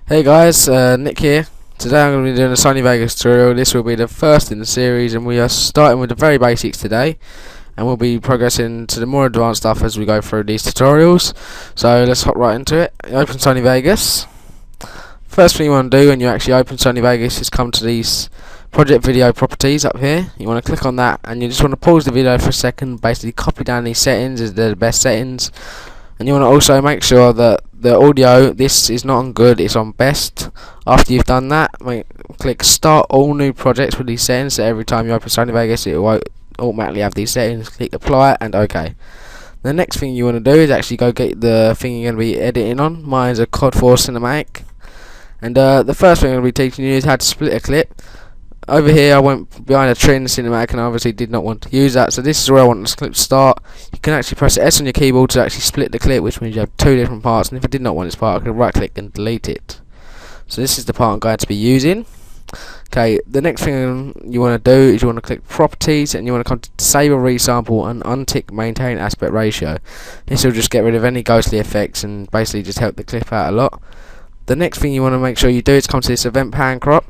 Hey guys, Nick here. Today I'm going to be doing a Sony Vegas tutorial. This will be the first in the series, and we are starting with the very basics today, and we'll be progressing to the more advanced stuff as we go through these tutorials. So let's hop right into it. Open Sony Vegas. First thing you want to do when you actually open Sony Vegas is come to these project video properties up here. You want to click on that, and you just want to pause the video for a second, basically copy down these settings as they're the best settings. And you want to also make sure that the audio, this is not on good, it's on best. After you've done that, click start all new projects with these settings, so every time you open Sony Vegas it will automatically have these settings. Click apply and OK. The next thing you want to do is actually go get the thing you're going to be editing on. Mine's a COD 4 cinematic, and the first thing I'm going to be teaching you is how to split a clip. Over here I went behind a tree in the cinematic and I obviously did not want to use that, so this is where I want the clip to start. You can actually press S on your keyboard to actually split the clip, which means you have two different parts, and if I did not want this part I could right click and delete it. So this is the part I'm going to be using. Okay, the next thing you want to do is you want to click properties, and you want to come to save or resample and untick maintain aspect ratio. This will just get rid of any ghostly effects and basically just help the clip out a lot. The next thing you want to make sure you do is come to this event pan crop.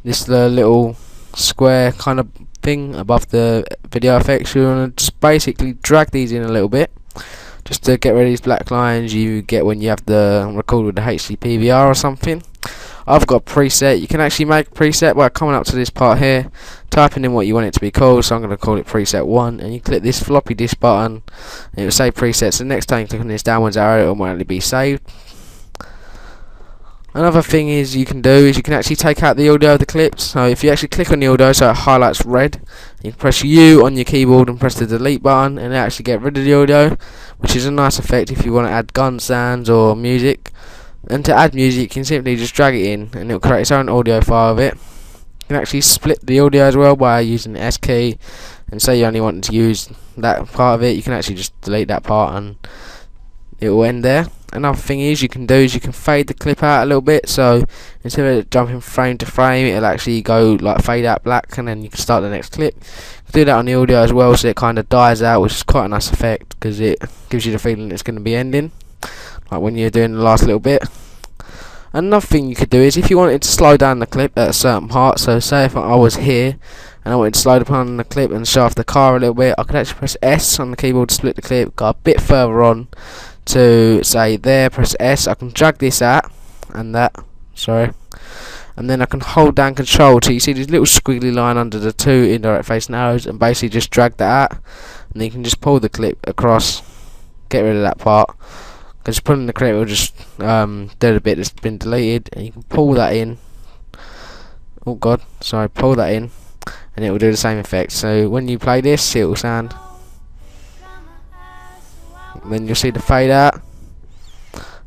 This little square kind of thing above the video effects. You want to just basically drag these in a little bit, just to get rid of these black lines you get when you have the record with the HD PVR or something. I've got a preset. You can actually make a preset by coming up to this part here, typing in what you want it to be called. So I'm going to call it preset 1, and you click this floppy disk button and it will say presets. The next time you click on this downwards arrow it will automatically be saved. Another thing you can actually take out the audio of the clips. So if you actually click on the audio so it highlights red, you can press U on your keyboard and press the delete button, and it actually get rid of the audio, which is a nice effect if you want to add gun sounds or music. And to add music you can simply just drag it in and it will create its own audio file of it. You can actually split the audio as well by using the S key, and say you only want to use that part of it, you can actually just delete that part and it will end there. Another thing you can fade the clip out a little bit, so instead of it jumping frame to frame it'll actually go like fade out black, and then you can start the next clip. You can do that on the audio as well, so it kind of dies out, which is quite a nice effect because it gives you the feeling it's going to be ending, like when you're doing the last little bit. Another thing you could do is if you wanted to slow down the clip at a certain part, so say if I was here and I wanted to slow down the clip and show off the car a little bit, I could actually press S on the keyboard to split the clip, go a bit further on to say there, press S, I can drag this out and that, and then I can hold down control till you see this little squiggly line under the two indirect facing arrows, and basically just drag that out, and then you can just pull the clip across, get rid of that part, because pulling the clip will just do the bit that's been deleted, and you can pull that in, pull that in, and it will do the same effect. So when you play this it will sound, then you'll see the fade out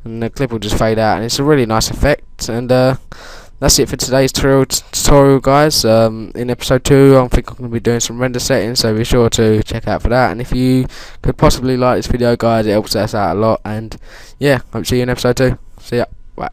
and the clip will just fade out, and it's a really nice effect. And that's it for today's tutorial guys. In episode 2 I think I'm going to be doing some render settings, so be sure to check out for that. And if you could possibly like this video guys, it helps us out a lot. And yeah, hope to see you in episode 2. See ya, bye.